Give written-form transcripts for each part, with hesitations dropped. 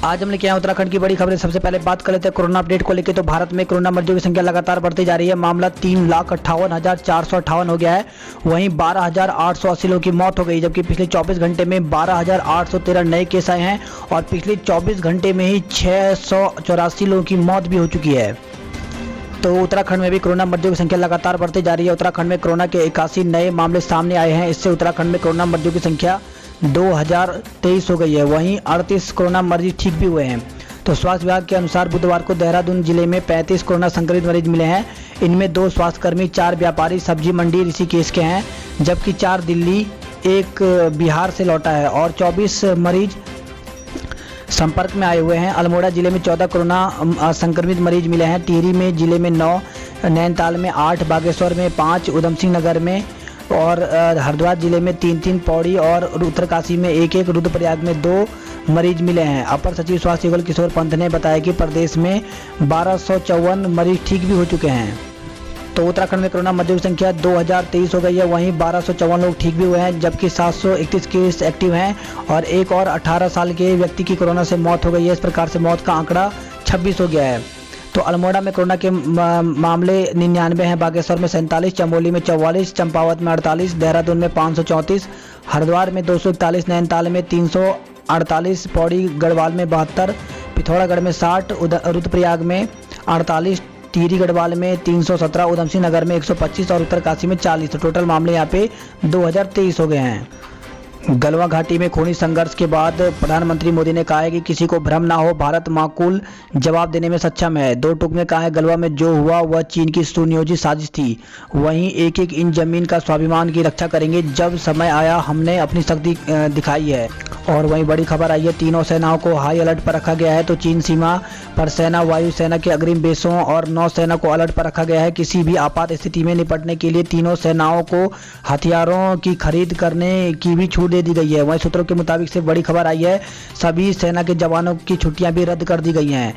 आज हम लेके आए उत्तराखंड की बड़ी खबरें। सबसे पहले बात कर लेते हैं कोरोना अपडेट को लेकर। तो भारत में कोरोना मरीजों की संख्या लगातार बढ़ती जा रही है। मामला 3,58,458 हो गया है। वहीं 12,880 लोगों की मौत हो गई, जबकि पिछले 24 घंटे में 12,813 नए केस आए हैं और पिछले 24 घंटे में ही 684 लोगों की मौत भी हो चुकी है। तो उत्तराखंड में भी कोरोना मरीजों की संख्या लगातार बढ़ती जा रही है। उत्तराखंड में कोरोना के 81 नए मामले सामने आए हैं। इससे उत्तराखंड में कोरोना मरीजों की संख्या 2023 हो गई है। वहीं 38 कोरोना मरीज ठीक भी हुए हैं। तो स्वास्थ्य विभाग के अनुसार बुधवार को देहरादून जिले में 35 कोरोना संक्रमित मरीज मिले हैं। इनमें 2 स्वास्थ्यकर्मी, 4 व्यापारी सब्जी मंडी ऋषिकेश के हैं, जबकि 4 दिल्ली, 1 बिहार से लौटा है और 24 मरीज संपर्क में आए हुए हैं। अल्मोड़ा जिले में 14 कोरोना संक्रमित मरीज मिले हैं। टिहरी में जिले में 9, नैनीताल में 8, बागेश्वर में 5, उधम सिंह नगर में और हरिद्वार जिले में 3, पौड़ी और उत्तरकाशी में 1, रुद्रप्रयाग में 2 मरीज मिले हैं। अपर सचिव स्वास्थ्य युगल किशोर पंत ने बताया कि प्रदेश में 1254 मरीज ठीक भी हो चुके हैं। तो उत्तराखंड में कोरोना मरीजों की संख्या 2023 हो गई है। वहीं 1254 लोग ठीक भी हुए हैं, जबकि 731 केस एक्टिव हैं और एक और 18 साल के व्यक्ति की कोरोना से मौत हो गई है। इस प्रकार से मौत का आंकड़ा 26 हो गया है। तो अल्मोड़ा में कोरोना के मामले 99 हैं, बागेश्वर में 47, चमोली में 44, चंपावत में 48, देहरादून में 534, हरिद्वार में 241, नैनीताल में 348, पौड़ी गढ़वाल में 72, पिथौरागढ़ में 60, रुद्रप्रयाग में 48, टिहरी गढ़वाल में 317, उधम सिंह नगर में 125 और उत्तरकाशी में 40। तो टोटल मामले यहाँ पे 2023 हो गए हैं। गलवान घाटी में खूनी संघर्ष के बाद प्रधानमंत्री मोदी ने कहा है कि किसी को भ्रम ना हो, भारत माकूल जवाब देने में सक्षम है। 2 टूक में कहा है, गलवा में जो हुआ वह चीन की सुनियोजित साजिश थी। वहीं एक इंच जमीन का स्वाभिमान की रक्षा करेंगे, जब समय आया हमने अपनी शक्ति दिखाई है। और वहीं बड़ी खबर आई है, तीनों सेनाओं को हाई अलर्ट पर रखा गया है। तो चीन सीमा पर सेना, वायुसेना के अग्रिम बेसों और नौसेना को अलर्ट पर रखा गया है। किसी भी आपात स्थिति में निपटने के लिए तीनों सेनाओं को हथियारों की खरीद करने की भी छूट दे दी गई है। वहीं सूत्रों के मुताबिक से बड़ी खबर आई है, सभी सेना के जवानों की छुट्टियां भी रद्द कर दी गई हैं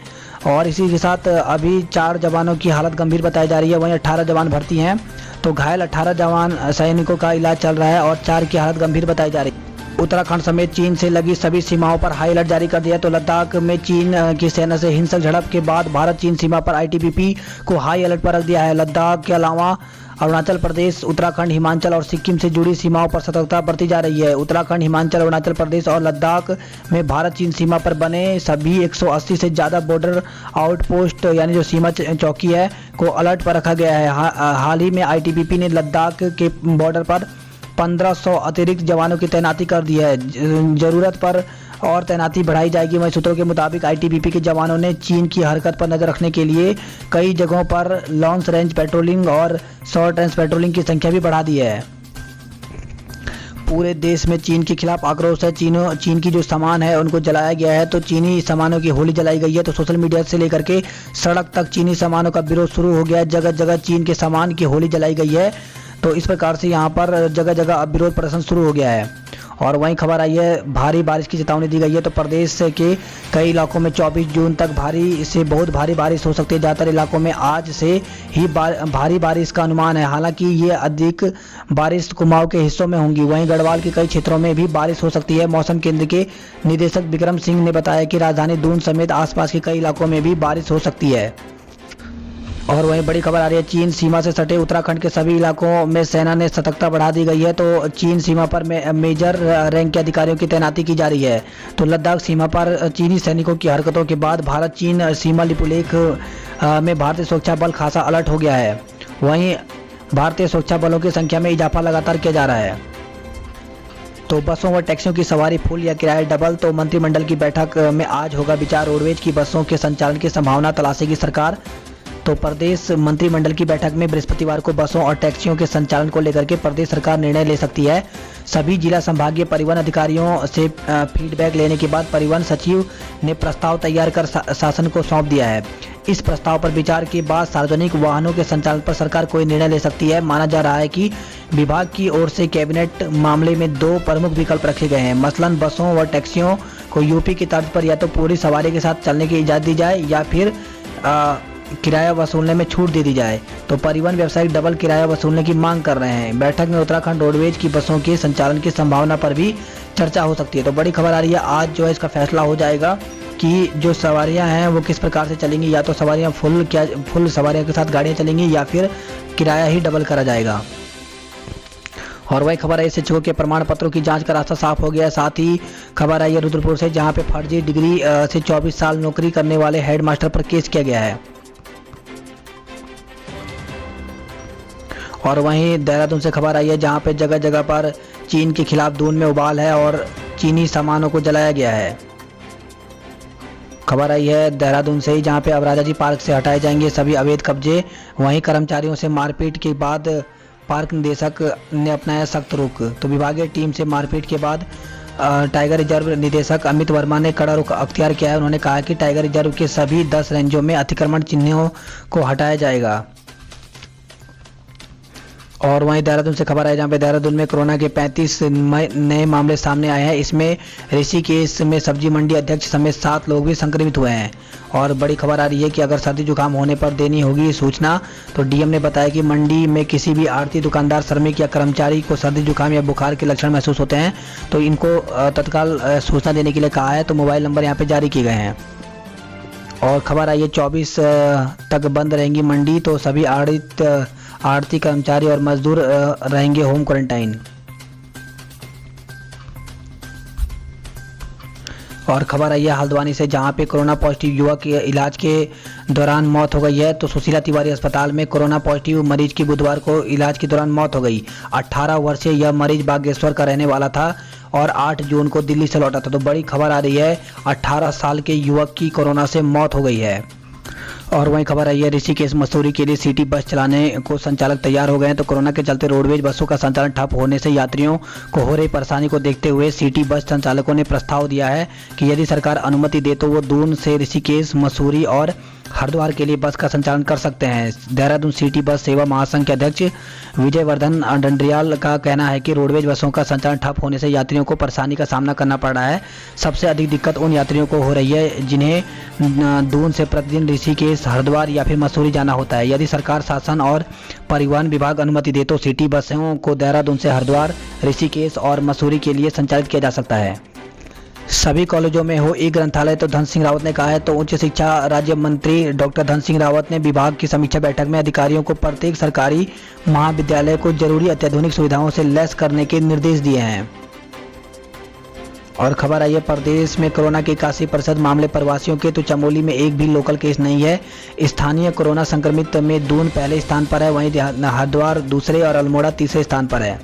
और इसी के साथ अभी 4 जवानों की हालत गंभीर बताई जा रही है। वहीं 18 जवान भर्ती हैं। तो घायल 18 जवान सैनिकों का इलाज चल रहा है और 4 की हालत गंभीर बताई जा रही है। उत्तराखंड समेत चीन से लगी सभी सीमाओं पर हाई अलर्ट जारी कर दिया। तो लद्दाख में चीन की सेना से हिंसक झड़प के बाद भारत चीन सीमा पर आईटीबीपी को हाई अलर्ट पर रख दिया है। लद्दाख के अलावा अरुणाचल प्रदेश, उत्तराखंड, हिमाचल और सिक्किम से जुड़ी सीमाओं पर सतर्कता बरती जा रही है। उत्तराखंड, हिमाचल, अरुणाचल प्रदेश और लद्दाख में भारत चीन सीमा पर बने सभी 180 से ज़्यादा बॉर्डर आउटपोस्ट यानी जो सीमा चौकी है को अलर्ट पर रखा गया है। हाल ही में आईटीबीपी ने लद्दाख के बॉर्डर पर 1500 अतिरिक्त जवानों की तैनाती कर दी है। ज़रूरत पर और तैनाती बढ़ाई जाएगी। वहीं सूत्रों के मुताबिक आईटीबीपी के जवानों ने चीन की हरकत पर नजर रखने के लिए कई जगहों पर लॉन्ग रेंज पेट्रोलिंग और शॉर्ट रेंज पेट्रोलिंग की संख्या भी बढ़ा दी है। पूरे देश में चीन के खिलाफ आक्रोश है। चीन की जो सामान है उनको जलाया गया है। तो चीनी सामानों की होली जलाई गई है। तो सोशल मीडिया से लेकर के सड़क तक चीनी सामानों का विरोध शुरू हो गया है। जगह जगह चीन के सामान की होली जलाई गई है। तो इस प्रकार से यहाँ पर जगह जगह अब विरोध प्रदर्शन शुरू हो गया है। और वहीं खबर आई है, भारी बारिश की चेतावनी दी गई है। तो प्रदेश के कई इलाकों में 24 जून तक भारी से बहुत भारी बारिश हो सकती है। ज़्यादातर इलाकों में आज से ही भारी बारिश का अनुमान है। हालांकि ये अधिक बारिश कुमाऊं के हिस्सों में होंगी। वहीं गढ़वाल के कई क्षेत्रों में भी बारिश हो सकती है। मौसम केंद्र के निदेशक विक्रम सिंह ने बताया कि राजधानी दून समेत आसपास के कई इलाकों में भी बारिश हो सकती है। और वहीं बड़ी खबर आ रही है, चीन सीमा से सटे उत्तराखंड के सभी इलाकों में सेना ने सतर्कता बढ़ा दी गई है। तो चीन सीमा पर मेजर रैंक के अधिकारियों की तैनाती की जा रही है। तो लद्दाख सीमा पर चीनी सैनिकों की हरकतों के बाद भारत चीन सीमा लिपुलेख में भारतीय सुरक्षा बल खासा अलर्ट हो गया है। वहीं भारतीय सुरक्षा बलों की संख्या में इजाफा लगातार किया जा रहा है। तो बसों व टैक्सियों की सवारी फुल या किराया डबल। तो मंत्रिमंडल की बैठक में आज होगा विचार। रोडवेज की बसों के संचालन की संभावना तलाशेगी सरकार। तो प्रदेश मंत्रिमंडल की बैठक में बृहस्पतिवार को बसों और टैक्सियों के संचालन को लेकर के प्रदेश सरकार निर्णय ले सकती है। सभी जिला संभागीय परिवहन अधिकारियों से फीडबैक लेने के बाद परिवहन सचिव ने प्रस्ताव तैयार कर शासन को सौंप दिया है। इस प्रस्ताव पर विचार के बाद सार्वजनिक वाहनों के संचालन पर सरकार कोई निर्णय ले सकती है। माना जा रहा है कि विभाग की ओर से कैबिनेट मामले में 2 प्रमुख विकल्प रखे गए हैं। मसलन बसों व टैक्सियों को यूपी की तर्ज पर या तो पूरी सवारी के साथ चलने की इजाजत दी जाए या फिर किराया वसूलने में छूट दे दी जाए। तो परिवहन व्यवसायी डबल किराया वसूलने की मांग कर रहे हैं। बैठक में उत्तराखंड रोडवेज की बसों के संचालन की संभावना पर भी चर्चा हो सकती है। तो बड़ी खबर आ रही है, आज जो है इसका फैसला हो जाएगा कि जो सवारियां हैं वो किस प्रकार से चलेंगी, या तो सवारियां फुल सवारियों के साथ गाड़ियां चलेंगी या फिर किराया ही डबल करा जाएगा। और वही खबर है शिक्षकों के प्रमाण पत्रों की जांच का रास्ता साफ हो गया है। साथ ही खबर आई है रुद्रपुर से, जहां पे फर्जी डिग्री से 24 साल नौकरी करने वाले हेडमास्टर पर केस किया गया है। और वहीं देहरादून से खबर आई है, जहां पे जगह जगह पर चीन के खिलाफ दून में उबाल है और चीनी सामानों को जलाया गया है। खबर आई है देहरादून से ही, जहां पे अब राजाजी पार्क से हटाए जाएंगे सभी अवैध कब्जे। वहीं कर्मचारियों से मारपीट के बाद पार्क निदेशक ने अपनाया सख्त रुख। तो विभागीय टीम से मारपीट के बाद टाइगर रिजर्व निदेशक अमित वर्मा ने कड़ा रुख अख्तियार किया है। उन्होंने कहा कि टाइगर रिजर्व के सभी 10 रेंजों में अतिक्रमण चिन्हों को हटाया जाएगा। और वहीं देहरादून से खबर है, जहां पे देहरादून में कोरोना के 35 नए मामले सामने आए हैं। इसमें ऋषिकेश में सब्जी मंडी अध्यक्ष समेत 7 लोग भी संक्रमित हुए हैं। और बड़ी खबर आ रही है कि अगर सर्दी जुकाम होने पर देनी होगी सूचना। तो डीएम ने बताया कि मंडी में किसी भी आड़ती, दुकानदार, श्रमिक या कर्मचारी को सर्दी जुकाम या बुखार के लक्षण महसूस होते हैं तो इनको तत्काल सूचना देने के लिए कहा है। तो मोबाइल नंबर यहाँ पे जारी किए गए हैं। और खबर आई है 24 तक बंद रहेंगी मंडी, तो सभी आड़ती, कर्मचारी और मजदूर रहेंगे होम क्वारंटाइन। और खबर आई है हल्द्वानी से, जहां पे कोरोना पॉजिटिव युवक के इलाज के दौरान मौत हो गई है। तो सुशीला तिवारी अस्पताल में कोरोना पॉजिटिव मरीज की बुधवार को इलाज के दौरान मौत हो गई। 18 वर्षीय यह मरीज बागेश्वर का रहने वाला था और 8 जून को दिल्ली से लौटा था। तो बड़ी खबर आ रही है, 18 साल के युवक की कोरोना से मौत हो गई है। और वहीं खबर आई है ऋषिकेश मसूरी के लिए सिटी बस चलाने को संचालक तैयार हो गए हैं। तो कोरोना के चलते रोडवेज बसों का संचालन ठप होने से यात्रियों को हो रही परेशानी को देखते हुए सिटी बस संचालकों ने प्रस्ताव दिया है कि यदि सरकार अनुमति दे तो वो दून से ऋषिकेश, मसूरी और हरिद्वार के लिए बस का संचालन कर सकते हैं। देहरादून सिटी बस सेवा महासंघ के अध्यक्ष विजयवर्धन डंडरियाल का कहना है कि रोडवेज बसों का संचालन ठप होने से यात्रियों को परेशानी का सामना करना पड़ रहा है। सबसे अधिक दिक्कत उन यात्रियों को हो रही है जिन्हें दून से प्रतिदिन ऋषिकेश, हरिद्वार या फिर मसूरी जाना होता है। यदि सरकार, शासन और परिवहन विभाग अनुमति दे तो सिटी बसों को देहरादून से हरिद्वार, ऋषिकेश और मसूरी के लिए संचालित किया जा सकता है। सभी कॉलेजों में हो ई ग्रंथालय, तो धन सिंह रावत ने कहा है। तो उच्च शिक्षा राज्य मंत्री डॉक्टर धन सिंह रावत ने विभाग की समीक्षा बैठक में अधिकारियों को प्रत्येक सरकारी महाविद्यालय को जरूरी अत्याधुनिक सुविधाओं से लैस करने के निर्देश दिए हैं। और खबर आई है प्रदेश में कोरोना के 81% मामले प्रवासियों के, तो चमोली में एक भी लोकल केस नहीं है। स्थानीय कोरोना संक्रमित में दून पहले स्थान पर है, वहीं हरिद्वार दूसरे और अल्मोड़ा तीसरे स्थान पर है।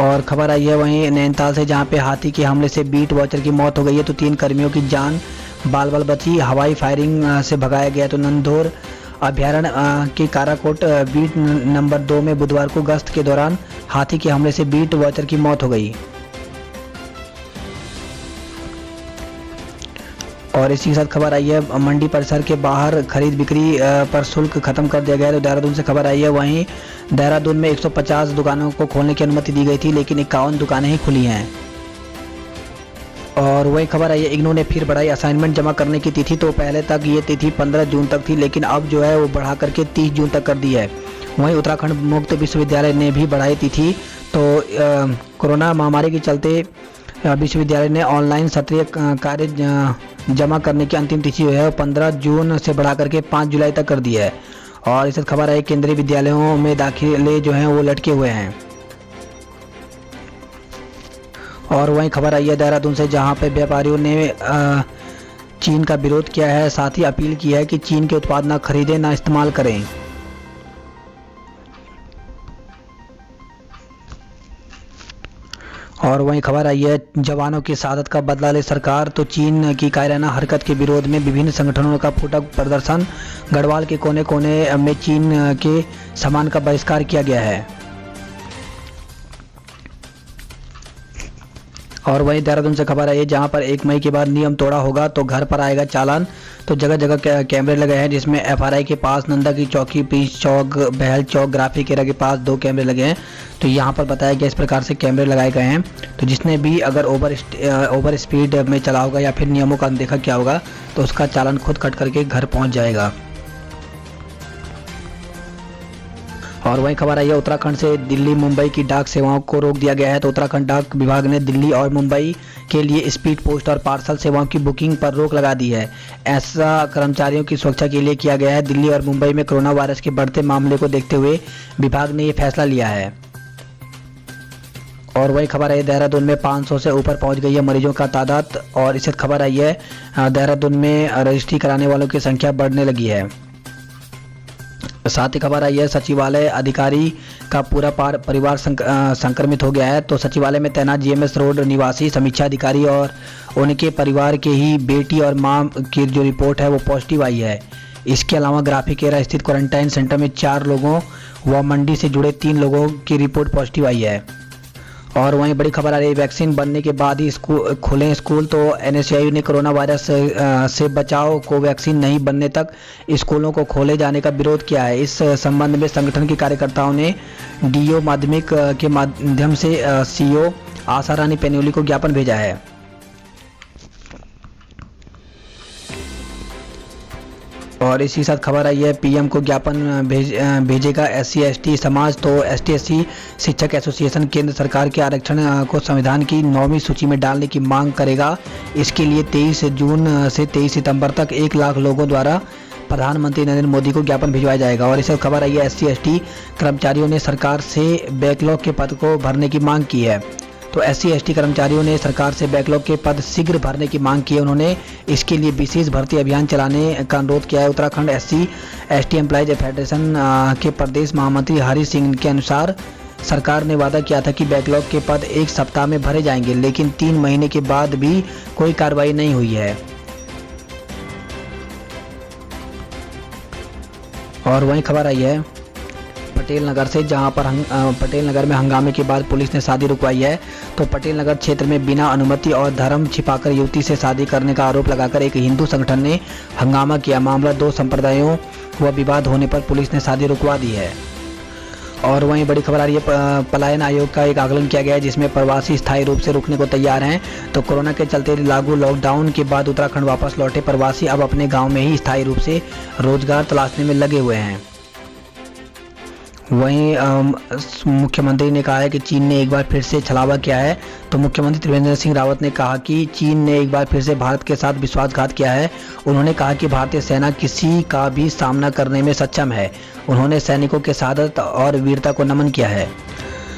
और खबर आई है वहीं नैनीताल से, जहां पे हाथी के हमले से बीट वॉचर की मौत हो गई है। तो 3 कर्मियों की जान बाल बची, हवाई फायरिंग से भगाया गया। तो नंदौर अभ्यारण्य के काराकोट बीट नंबर 2 में बुधवार को गश्त के दौरान हाथी के हमले से बीट वॉचर की मौत हो गई। और इसी के साथ खबर आई है मंडी परिसर के बाहर खरीद बिक्री पर शुल्क खत्म कर दिया गया है। तो देहरादून से खबर आई है, वहीं देहरादून में 150 दुकानों को खोलने की अनुमति दी गई थी, लेकिन 51 दुकानें ही खुली हैं। और वही खबर आई है इग्नू ने फिर बढ़ाई असाइनमेंट जमा करने की तिथि। तो पहले तक ये तिथि 15 जून तक थी, लेकिन अब जो है वो बढ़ा करके 30 जून तक कर दी है। वहीं उत्तराखंड मुक्त विश्वविद्यालय ने भी बढ़ाई तिथि। तो कोरोना महामारी के चलते विश्वविद्यालय ने ऑनलाइन सत्रीय कार्य जमा करने की अंतिम तिथि जो है 15 जून से बढ़ा करके 5 जुलाई तक कर दी है। और इस खबर है केंद्रीय विद्यालयों में दाखिले जो हैं वो लटके हुए हैं। और वहीं खबर आई है देहरादून से, जहां पे व्यापारियों ने चीन का विरोध किया है, साथ ही अपील की है कि चीन के उत्पाद ना खरीदें, ना इस्तेमाल करें। और वहीं खबर आई है जवानों की शहादत का बदला ले सरकार। तो चीन की कायराना हरकत के विरोध में विभिन्न संगठनों का फूटा प्रदर्शन। गढ़वाल के कोने कोने में चीन के सामान का बहिष्कार किया गया है। और वहीं देहरादून से खबर आई है, जहां पर 1 मई के बाद नियम तोड़ा होगा तो घर पर आएगा चालान। तो जगह जगह कैमरे लगे हैं, जिसमें एफआरआई के पास, नंदा की चौकी, पीच चौक, बहल चौक, ग्राफी केरा के पास 2 कैमरे लगे हैं। तो यहाँ पर बताया गया इस प्रकार से कैमरे लगाए गए हैं। तो जिसने भी अगर ओवर स्पीड में चला होगा या फिर नियमों का अनदेखा किया होगा तो उसका चालान खुद कट करके घर पहुँच जाएगा। और वहीं खबर आई है उत्तराखंड से दिल्ली मुंबई की डाक सेवाओं को रोक दिया गया है। तो उत्तराखंड डाक विभाग ने दिल्ली और मुंबई के लिए स्पीड पोस्ट और पार्सल सेवाओं की बुकिंग पर रोक लगा दी है। ऐसा कर्मचारियों की सुरक्षा के लिए किया गया है। दिल्ली और मुंबई में कोरोना वायरस के बढ़ते मामले को देखते हुए विभाग ने ये फैसला लिया है। और वही खबर आई देहरादून में 500 से ऊपर पहुंच गई है मरीजों का तादाद। और इससे खबर आई है देहरादून में रजिस्ट्री कराने वालों की संख्या बढ़ने लगी है। साथ ही खबर आई है सचिवालय अधिकारी का पूरा परिवार संक्रमित हो गया है। तो सचिवालय में तैनात जीएमएस रोड निवासी समीक्षा अधिकारी और उनके परिवार के ही बेटी और मां की जो रिपोर्ट है वो पॉजिटिव आई है। इसके अलावा ग्राफिकेरा स्थित क्वारंटाइन सेंटर में 4 लोगों व मंडी से जुड़े 3 लोगों की रिपोर्ट पॉजिटिव आई है। और वहीं बड़ी खबर आ रही है वैक्सीन बनने के बाद ही खुले स्कूल। तो एनएसयूआई ने कोरोना वायरस से बचाव को वैक्सीन नहीं बनने तक स्कूलों को खोले जाने का विरोध किया है। इस संबंध में संगठन के कार्यकर्ताओं ने डीओ माध्यमिक के माध्यम से सीईओ आशा रानी पेन्योली को ज्ञापन भेजा है। और इसी साथ खबर आई है पीएम को ज्ञापन भेजेगा SC ST समाज। तो ST SC शिक्षक एसोसिएशन केंद्र सरकार के आरक्षण को संविधान की 9वीं सूची में डालने की मांग करेगा। इसके लिए 23 जून से 23 सितंबर तक 1 लाख लोगों द्वारा प्रधानमंत्री नरेंद्र मोदी को ज्ञापन भिजवाया जाएगा। और इसे खबर आई है SC ST कर्मचारियों ने सरकार से बैकलॉग के पद को भरने की मांग की है। तो SC ST कर्मचारियों ने सरकार से बैकलॉग के पद शीघ्र भरने की मांग की है। उन्होंने इसके लिए विशेष भर्ती अभियान चलाने का अनुरोध किया है। Uttarakhand SC ST employees federation के प्रदेश महामंत्री हरि सिंह के अनुसार सरकार ने वादा किया था कि बैकलॉग के पद 1 सप्ताह में भरे जाएंगे, लेकिन 3 महीने के बाद भी कोई कार्रवाई नहीं हुई है। और वहीं खबर आई है पटेल नगर से, जहां पर पटेल नगर में हंगामे के बाद पुलिस ने शादी रुकवाई है। तो पटेल नगर क्षेत्र में बिना अनुमति और धर्म छिपाकर युवती से शादी करने का आरोप लगाकर एक हिंदू संगठन ने हंगामा किया। मामला 2 संप्रदायों व विवाद होने पर पुलिस ने शादी रुकवा दी है। और वहीं बड़ी खबर आ रही है पलायन आयोग का एक आकलन किया गया है जिसमें प्रवासी स्थायी रूप से रुकने को तैयार हैं। तो कोरोना के चलते लागू लॉकडाउन के बाद उत्तराखंड वापस लौटे प्रवासी अब अपने गाँव में ही स्थायी रूप से रोजगार तलाशने में लगे हुए हैं। वहीं मुख्यमंत्री ने कहा है कि चीन ने एक बार फिर से छलावा किया है। तो मुख्यमंत्री त्रिवेंद्र सिंह रावत ने कहा कि चीन ने एक बार फिर से भारत के साथ विश्वासघात किया है। उन्होंने कहा कि भारतीय सेना किसी का भी सामना करने में सक्षम है। उन्होंने सैनिकों के शहादत और वीरता को नमन किया है।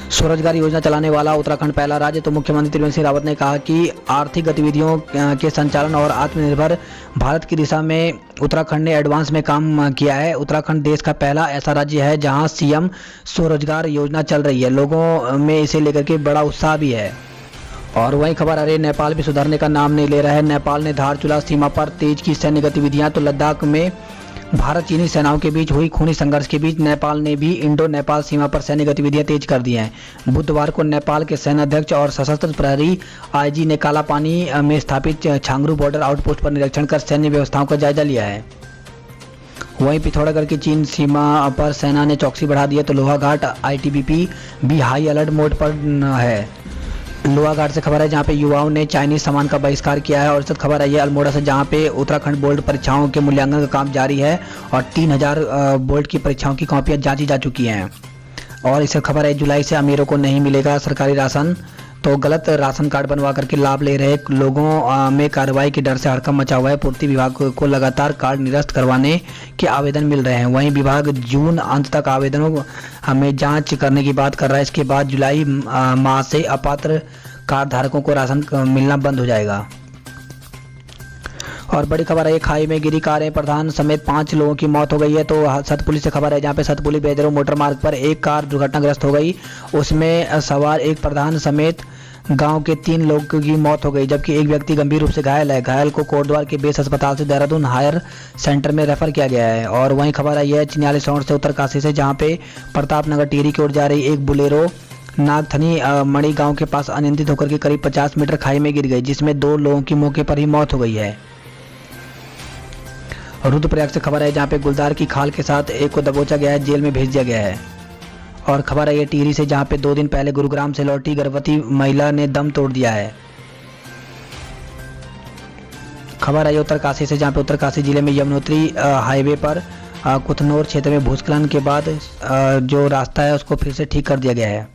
स्वरोजगार योजना चलाने वाला उत्तराखंड पहला राज्य। तो मुख्यमंत्री त्रिवेंद्र सिंह रावत ने कहा कि आर्थिक गतिविधियों के संचालन और आत्मनिर्भर भारत की दिशा में उत्तराखंड ने एडवांस में काम किया है। उत्तराखंड देश का पहला ऐसा राज्य है जहां सीएम स्वरोजगार योजना चल रही है। लोगों में इसे लेकर के बड़ा उत्साह भी है। और वहीं खबर आ रही है नेपाल भी सुधरने का नाम नहीं ले रहा है। नेपाल ने धारचूला सीमा पर तेज की सैन्य गतिविधियां। तो लद्दाख में भारत चीनी सेनाओं के बीच हुई खूनी संघर्ष के बीच नेपाल ने भी इंडो नेपाल सीमा पर सैन्य गतिविधियां तेज कर दी हैं। बुधवार को नेपाल के सेनाध्यक्ष और सशस्त्र प्रहरी IG ने काला पानी में स्थापित छांगरू बॉर्डर आउटपोस्ट पर निरीक्षण कर सैन्य व्यवस्थाओं का जायजा लिया है। वहीं पिथौरागढ़ की चीन सीमा पर सेना ने चौकसी बढ़ा दी है। तो लोहाघाट ITBP भी हाई अलर्ट मोड पर है। लोहाघाट से खबर है जहां पे युवाओं ने चाइनीज सामान का बहिष्कार किया है। और इस खबर आई है अल्मोड़ा से, जहां पे उत्तराखंड बोर्ड परीक्षाओं के मूल्यांकन का काम जारी है और 3000 बोर्ड की परीक्षाओं की कॉपियां जांची जा चुकी हैं। और इस खबर है जुलाई से अमीरों को नहीं मिलेगा सरकारी राशन। तो गलत राशन कार्ड बनवा करके लाभ ले रहे लोगों में कार्रवाई के डर से हड़कंप मचा हुआ है। पूर्ति विभाग को लगातार कार्ड निरस्त करवाने के आवेदन मिल रहे हैं। वहीं विभाग जून अंत तक आवेदनों में जांच करने की बात कर रहा है। इसके बाद जुलाई माह से अपात्र कार्ड धारकों को राशन मिलना बंद हो जाएगा। और बड़ी खबर है खाई में गिरी कार प्रधान समेत 5 लोगों की मौत हो गई है। तो सतपुली से खबर है जहां पे सतपुली बेदरो मोटर मार्ग पर एक कार दुर्घटनाग्रस्त हो गई। उसमें सवार एक प्रधान समेत गांव के 3 लोगों की मौत हो गई, जबकि एक व्यक्ति गंभीर रूप से घायल है। घायल को कोटद्वार के बेस अस्पताल से देहरादून हायर सेंटर में रेफर किया गया है। और वहीं खबर आई है चिन्याली सौड़ से उत्तरकाशी से, जहां पे प्रताप नगर टिहरी की ओर जा रही एक बुलेरो नागथनी मणि गांव के पास अनियंत्रित होकर के करीब 50 मीटर खाई में गिर गई, जिसमें 2 लोगों की मौके पर ही मौत हो गई है। रुद्रप्रयाग से खबर है जहां पे गुलदार की खाल के साथ एक को दबोचा गया है, जेल में भेज दिया गया है। और खबर है ये टिहरी से, जहां पे 2 दिन पहले गुरुग्राम से लौटी गर्भवती महिला ने दम तोड़ दिया है। खबर है उत्तरकाशी से, जहां पे उत्तरकाशी जिले में यमुनोत्री हाईवे पर कुतनूर क्षेत्र में भूस्खलन के बाद जो रास्ता है उसको फिर से ठीक कर दिया गया है।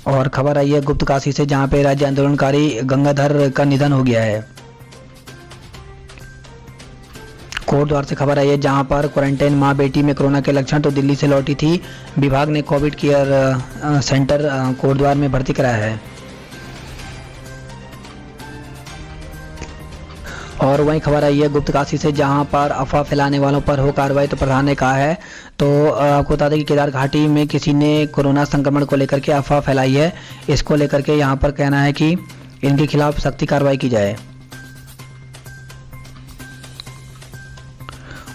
और खबर आई है गुप्त काशी से, जहां पे राज्य आंदोलनकारी गंगाधर का निधन हो गया है। कोटद्वार से खबर आई है, जहां पर क्वारंटाइन मां बेटी में कोरोना के लक्षण, तो दिल्ली से लौटी थी। विभाग ने कोविड केयर सेंटर कोटद्वार में भर्ती कराया है। और वहीं खबर आई है गुप्त काशी से, जहां पर अफवाह फैलाने वालों पर हो कार्रवाई, तो प्रधान ने कहा है। तो आपको बता दें कि केदार घाटी में किसी ने कोरोना संक्रमण को लेकर के अफवाह फैलाई है। इसको लेकर के यहां पर कहना है कि इनके खिलाफ सख्ती कार्रवाई की जाए।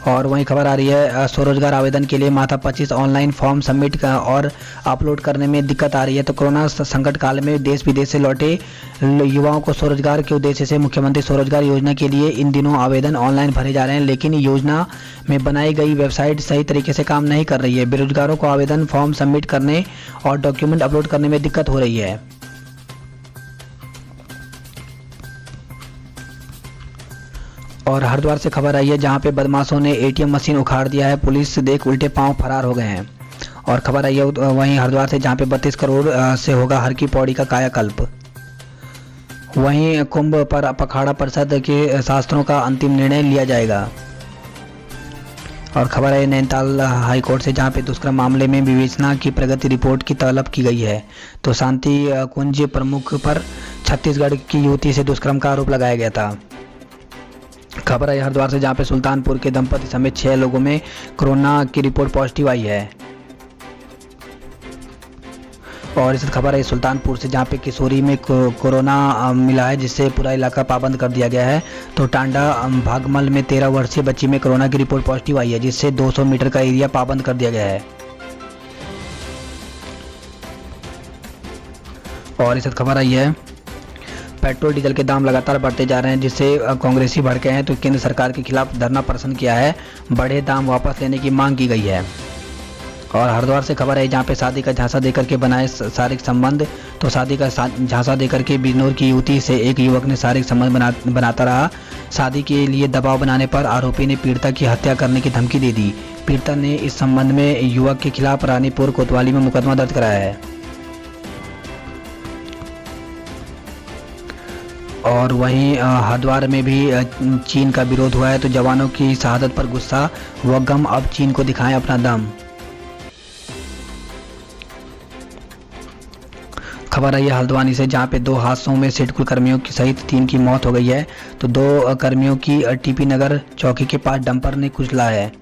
और वहीं खबर आ रही है स्वरोजगार आवेदन के लिए माथा 25 ऑनलाइन फॉर्म सबमिट और अपलोड करने में दिक्कत आ रही है। तो कोरोना संकट काल में देश विदेश से लौटे युवाओं को स्वरोजगार के उद्देश्य से मुख्यमंत्री स्वरोजगार योजना के लिए इन दिनों आवेदन ऑनलाइन भरे जा रहे हैं, लेकिन योजना में बनाई गई वेबसाइट सही तरीके से काम नहीं कर रही है। बेरोजगारों को आवेदन फॉर्म सबमिट करने और डॉक्यूमेंट अपलोड करने में दिक्कत हो रही है। और हरिद्वार से खबर आई है, जहां पे बदमाशों ने एटीएम मशीन उखाड़ दिया है, पुलिस देख उल्टे पांव फरार हो गए हैं। और खबर आई है वहीं हरिद्वार से, जहां पे 32 करोड़ से होगा हर की पौड़ी का कायाकल्प। वहीं कुंभ पर पखाड़ा परिषद के शास्त्रों का अंतिम निर्णय लिया जाएगा। और खबर है नैनीताल हाईकोर्ट से, जहां पे दुष्कर्म मामले में विवेचना की प्रगति रिपोर्ट की तलब की गई है। तो शांति कुंज प्रमुख पर छत्तीसगढ़ की युवती से दुष्कर्म का आरोप लगाया गया था। खबर है हरिद्वार से, जहां पे सुल्तानपुर के दंपति समेत 6 लोगों में कोरोना की रिपोर्ट पॉजिटिव आई है। और इस खबर है सुल्तानपुर से, जहां पे किशोरी में कोरोना मिला है, जिससे पूरा इलाका पाबंद कर दिया गया है। तो टांडा भागमल में 13 वर्षीय बच्ची में कोरोना की रिपोर्ट पॉजिटिव आई है, जिससे 200 मीटर का एरिया पाबंद कर दिया गया है। और इस खबर आई है पेट्रोल डीजल के दाम लगातार बढ़ते जा रहे हैं, जिससे कांग्रेसी भड़के हैं। तो केंद्र सरकार के खिलाफ धरना प्रदर्शन किया है, बढ़े दाम वापस लेने की मांग की गई है। और हरिद्वार से खबर है, जहां पे शादी का झांसा देकर के बनाए शारीरिक संबंध। तो शादी का झांसा देकर के बिजनौर की युवती से एक युवक ने शारीरिक संबंध बनाता रहा। शादी के लिए दबाव बनाने पर आरोपी ने पीड़िता की हत्या करने की धमकी दे दी। पीड़िता ने इस संबंध में युवक के खिलाफ रानीपुर कोतवाली में मुकदमा दर्ज कराया है। और वहीं हरिद्वार में भी चीन का विरोध हुआ है। तो जवानों की शहादत पर गुस्सा व गम, अब चीन को दिखाएं अपना दम। खबर आई है हल्द्वानी से, जहां पे 2 हादसों में सिडकुल कर्मियों की सहित 3 की मौत हो गई है। तो 2 कर्मियों की टीपी नगर चौकी के पास डंपर ने कुचला है।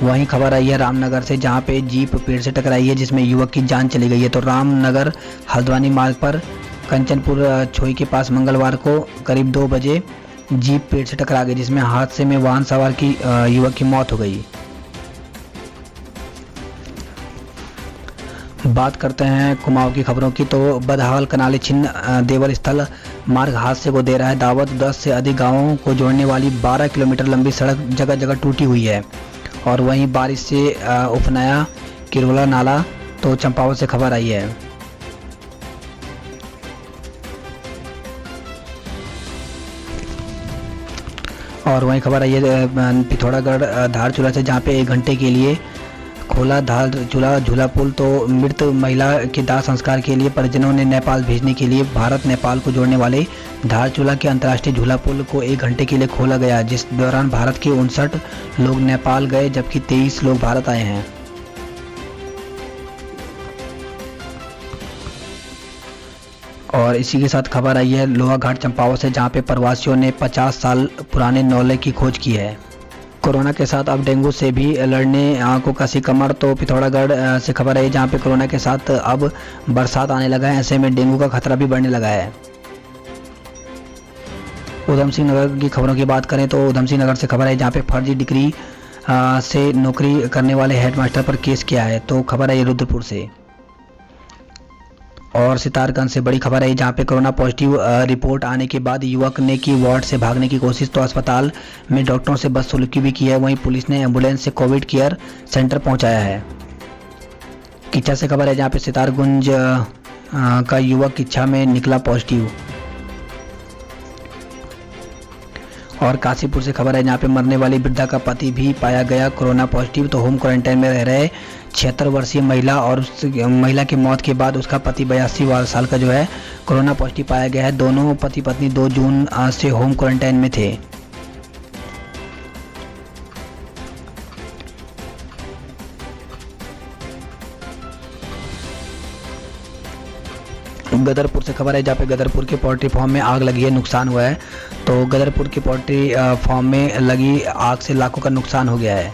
वहीं खबर आई है रामनगर से, जहां पे जीप पेड़ से टकराई है, जिसमें युवक की जान चली गई है। तो रामनगर हल्द्वानी मार्ग पर कंचनपुर छोई के पास मंगलवार को करीब 2 बजे जीप पेड़ से टकरा गई, जिसमें हादसे में वाहन सवार की युवक की मौत हो गई। बात करते हैं कुमाऊं की खबरों की। तो बदहाल कनाली छिन्न देवल स्थल मार्ग हादसे को दे रहा है दावत। 10 से अधिक गांवों को जोड़ने वाली 12 किलोमीटर लंबी सड़क जगह जगह टूटी हुई है। और वहीं बारिश से उफनाया किरोला नाला। तो चंपावत से खबर आई है। और वहीं खबर आई है पिथौरागढ़ धारचूला से, जहाँ पे 1 घंटे के लिए खोला धारचूला झूला पुल। तो मृत महिला के दाह संस्कार के लिए परिजनों ने नेपाल भेजने के लिए भारत नेपाल को जोड़ने वाले धारचूला के अंतर्राष्ट्रीय झूला पुल को 1 घंटे के लिए खोला गया, जिस दौरान भारत के 59 लोग नेपाल गए, जबकि 23 लोग भारत आए हैं। और इसी के साथ खबर आई है लोहाघाट चंपावत से, जहां पे प्रवासियों ने 50 साल पुराने नौले की खोज की है। कोरोना के साथ अब डेंगू से भी लड़ने को कसी कमर। तो पिथौरागढ़ से खबर है, जहां पे कोरोना के साथ अब बरसात आने लगा है, ऐसे में डेंगू का खतरा भी बढ़ने लगा है। उधम सिंह नगर की खबरों की बात करें तो उधम सिंह नगर से खबर है, जहां पे फर्जी डिग्री से नौकरी करने वाले हेडमास्टर पर केस किया है। तो खबर है रुद्रपुर से। और सितारगंज से बड़ी खबर है, जहां पे कोरोना पॉजिटिव रिपोर्ट आने के बाद युवक ने की वार्ड से भागने की कोशिश। तो अस्पताल में डॉक्टरों से बदसलूकी भी की है। वहीं पुलिस ने एम्बुलेंस से कोविड केयर सेंटर पहुंचाया है। किच्छा से खबर है, जहां पे सितारगंज का युवक किच्छा में निकला पॉजिटिव। और काशीपुर से खबर है जहाँ पे मरने वाली वृद्धा का पति भी पाया गया कोरोना पॉजिटिव। तो होम क्वारंटाइन में रह रहे 76 वर्षीय महिला और उस महिला की मौत के बाद उसका पति 82 साल का जो है कोरोना पॉजिटिव पाया गया है। दोनों पति पत्नी 2 जून से होम क्वारंटाइन में थे। गदरपुर से खबर है जहाँ पे गदरपुर के पोल्ट्री फार्म में आग लगी है, नुकसान हुआ है। तो गदरपुर के पोल्ट्री फार्म में लगी आग से लाखों का नुकसान हो गया है।